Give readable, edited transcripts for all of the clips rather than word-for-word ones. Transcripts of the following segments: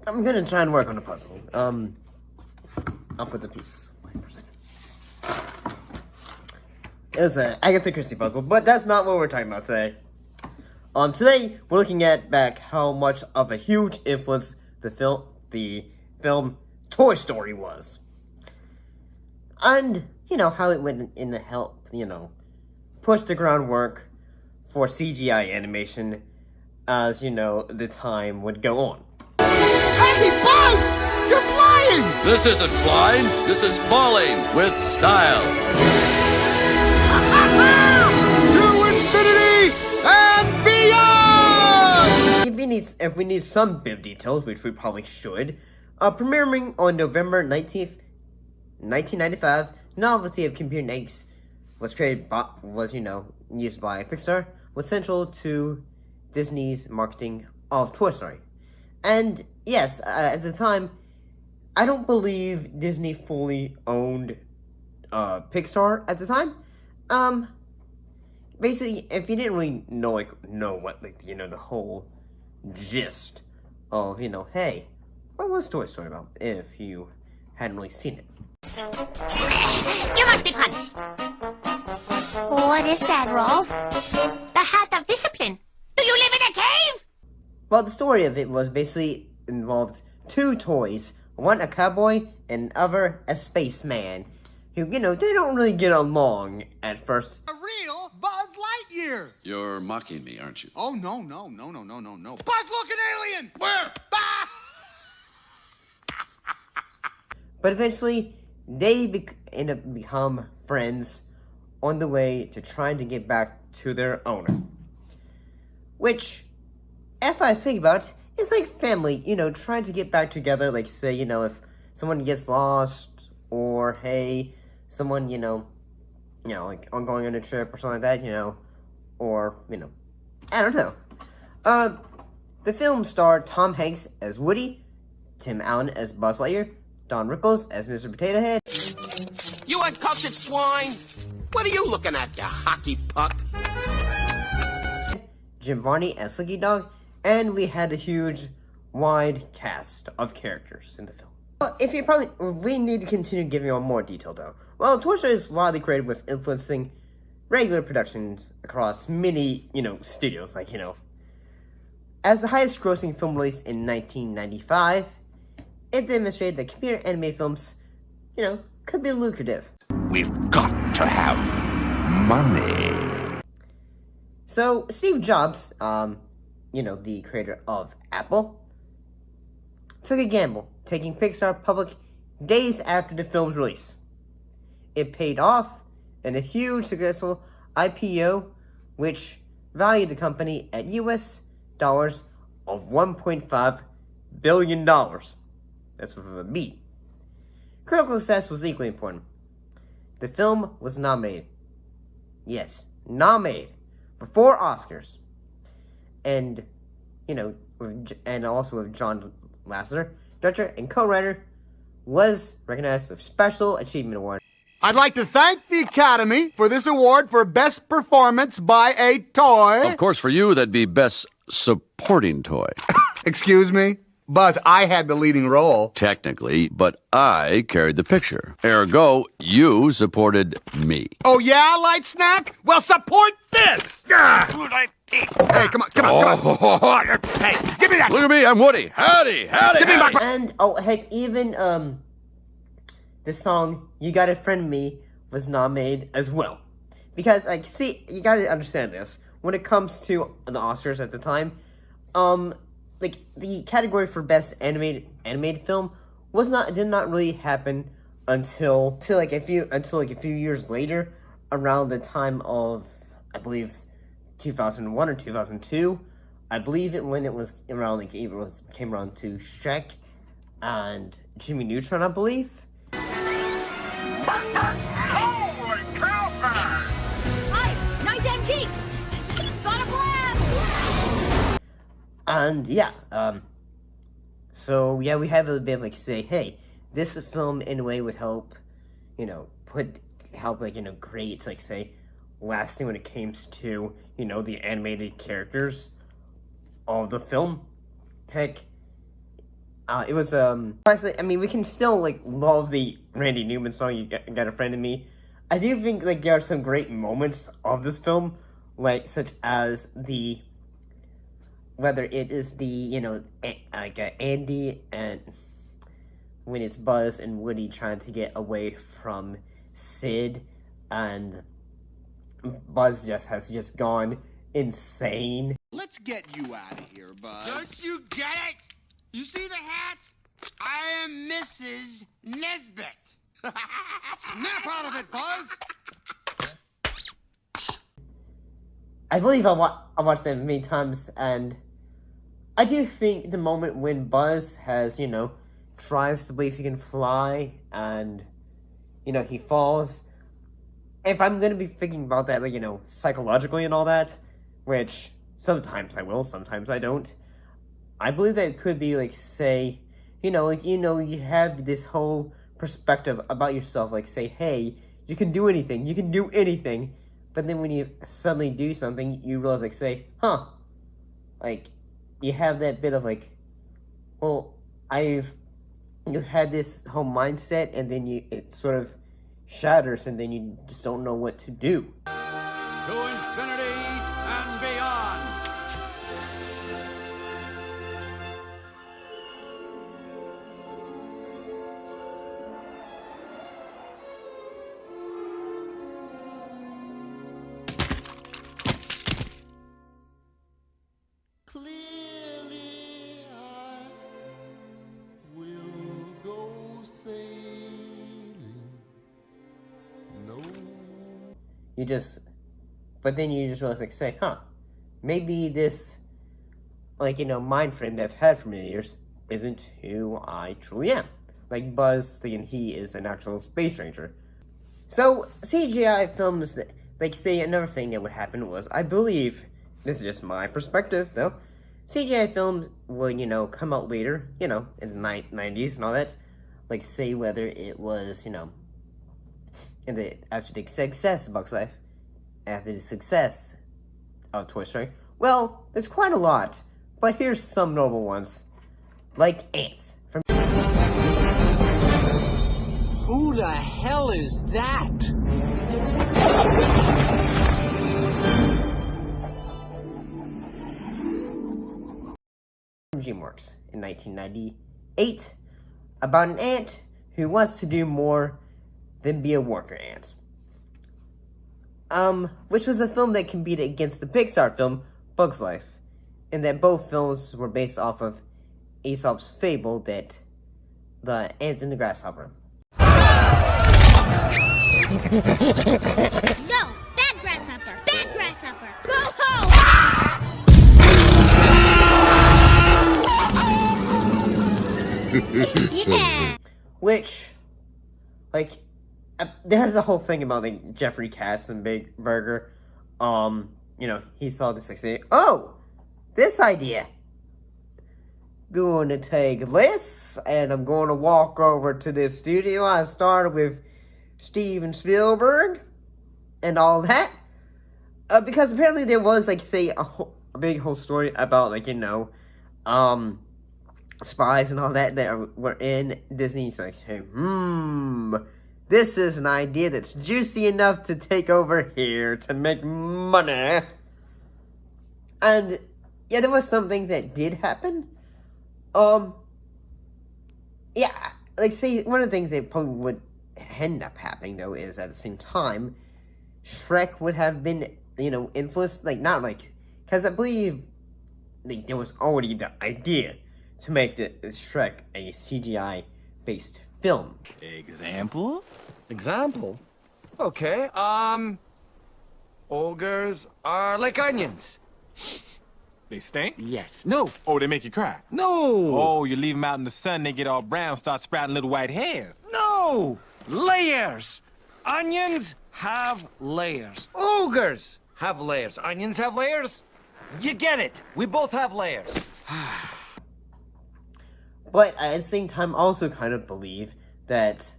I'm gonna try and work on a puzzle. I'll put the pieces away for a second. It was a Agatha Christie puzzle, but that's not what we're talking about today. Today we're looking at back how much of a huge influence the film Toy Story was. And, how it went in to help, push the groundwork for CGI animation as, the time would go on. Hey, Buzz! You're flying! This isn't flying, this is falling with style. To infinity and beyond! If we need some bit details, which we probably should, premiering on November 19th, 1995, novelty of computer eggs was used by Pixar, was central to Disney's marketing of Toy Story. And yes, at the time, I don't believe Disney fully owned Pixar at the time. Basically, if you didn't really know what the whole gist of hey, what was Toy Story about? If you hadn't really seen it. You must be punished. What is that, Rolf? The hat of discipline. Do you live in a cave? Well, the story of it was basically involved two toys, one a cowboy and other a spaceman, who, they don't really get along at first. A real Buzz Lightyear! You're mocking me, aren't you? Oh, no. Buzz, look, an alien! Where? Ah! But eventually, they end up become friends on the way to trying to get back to their owner. Which, if I think about it, it's like family, trying to get back together, like say, if someone gets lost, or hey, someone, like on going on a trip or something like that, or, I don't know. The film starred Tom Hanks as Woody, Tim Allen as Buzz Lightyear, Don Rickles as Mr. Potato Head. You uncultured swine! What are you looking at, you hockey puck? Jim Varney as Slinky Dog, and we had a huge, wide cast of characters in the film. Well, we need to continue giving you more detail though. Well, Toy Story is widely created with influencing regular productions across many, studios, As the highest grossing film released in 1995, it demonstrated that computer animated films, could be lucrative. We've got to have money. So, Steve Jobs, the creator of Apple, took a gamble, taking Pixar public days after the film's release. It paid off in a huge successful IPO, which valued the company at US dollars of $1.5 billion. That's with a B. Critical success was equally important. The film was nominated. Yes, nominated for 4 Oscars. And, and also with John Lasseter, director and co-writer, was recognized with Special Achievement Award. I'd like to thank the Academy for this award for Best Performance by a Toy. Of course, for you, that'd be Best Supporting Toy. Excuse me? Buzz, I had the leading role. Technically, but I carried the picture. Ergo, you supported me. Oh yeah, Light Snack? Well, support this! Hey, come on. Hey, give me that! Look at me, I'm Woody. Howdy. Give me back my... And, oh heck, even, the song, You Gotta Friend Me, was nominated as well. Because, you gotta understand this. When it comes to the Oscars at the time, the category for best animated film did not really happen until a few years later, around the time of, I believe, 2001 or 2002. I believe when it was around came around to Shrek and Jimmy Neutron, I believe. Holy cow! Hi, nice antiques. Got a blast. And yeah, so yeah, we have a bit say, hey, this film in a way would help, create say lasting when it comes to the animated characters of the film. Heck, It was, honestly, I mean, we can still, like, love the Randy Newman song, You Got a Friend in Me. I do think, like, there are some great moments of this film, like, such as whether it is Andy and when it's Buzz and Woody trying to get away from Sid, and Buzz has just gone insane. Let's get you out of here, Buzz. Don't you get it? You see the hat? I am Mrs. Nesbit. Snap out of it, Buzz. I believe I watched them many times, and I do think the moment when Buzz has, tries to believe he can fly, and, he falls. If I'm gonna be thinking about that, like, psychologically and all that, which sometimes I will, sometimes I don't, I believe that it could be, like, say, you have this whole perspective about yourself, like, say, hey, you can do anything, but then when you suddenly do something, you realize, like, say, like, you have that bit of, like, well, you had this whole mindset, and then it sort of shatters, and then you just don't know what to do. To infinity and beyond. Clearly, I will go sailing. No. But then you just realize, like, say, maybe this, like, mind frame that I've had for many years isn't who I truly am. Like Buzz thinking he is an actual space ranger. So, CGI films, like, say, another thing that would happen was, I believe, this is just my perspective, though, CGI films will, come out later, in the 90s and all that. Like, say, whether it was, after the success of Bugs Life, after the success of Toy Story. Well, there's quite a lot, but here's some notable ones, like Ants. Who the hell is that? DreamWorks in 1998, about an ant who wants to do more than be a worker ant. Which was a film that competed against the Pixar film Bugs Life, and that both films were based off of Aesop's fable that the ant and the grasshopper. No! Bad grasshopper! Bad grasshopper! Go home! Yeah! Which, like, there's a whole thing about, like, Jeffrey Katz and Big Burger. He saw this, like, say, oh, this idea. Going to take this, and I'm going to walk over to this studio I started with Steven Spielberg, and all that. Because apparently there was, like, say, a big whole story about, like, spies and all that were in Disney. So, like, hey, this is an idea that's juicy enough to take over here to make money. And, yeah, there was some things that did happen. Yeah, like, say, one of the things that probably would end up happening, though, is at the same time, Shrek would have been, influenced, like, not, like, because I believe, like, there was already the idea to make the Shrek a CGI-based film. Example? Okay, ogres are like onions. They stink? Yes. No. Oh, they make you cry? No. Oh, you leave them out in the sun, they get all brown, start sprouting little white hairs. No. Layers. Onions have layers. Ogres have layers. Onions have layers. You get it. We both have layers. But at the same time, I also kind of believe that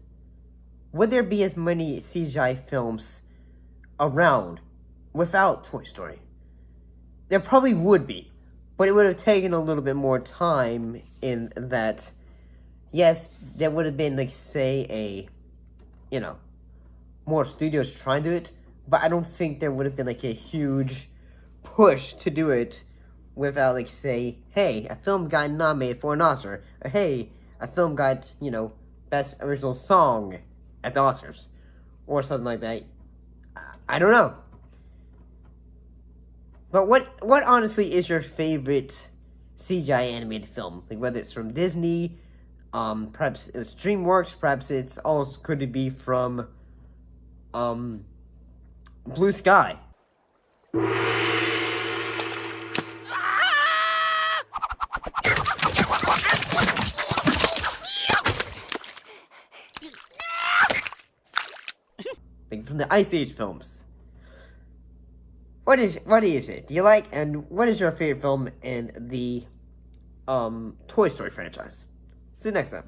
would there be as many CGI films around without Toy Story? There probably would be, but it would have taken a little bit more time in that, yes, there would have been, like, say, more studios trying to do it, but I don't think there would have been, like, a huge push to do it without, like, say, hey, a film got nominated for an Oscar, or hey, a film got, Best Original Song at the Oscars, or something like that. I don't know. But what honestly is your favorite CGI animated film? Like, whether it's from Disney, perhaps it's DreamWorks, perhaps it's also could it be from Blue Sky. Like from the Ice Age films. What is it? Do you like, and what is your favorite film in the Toy Story franchise? See you next time.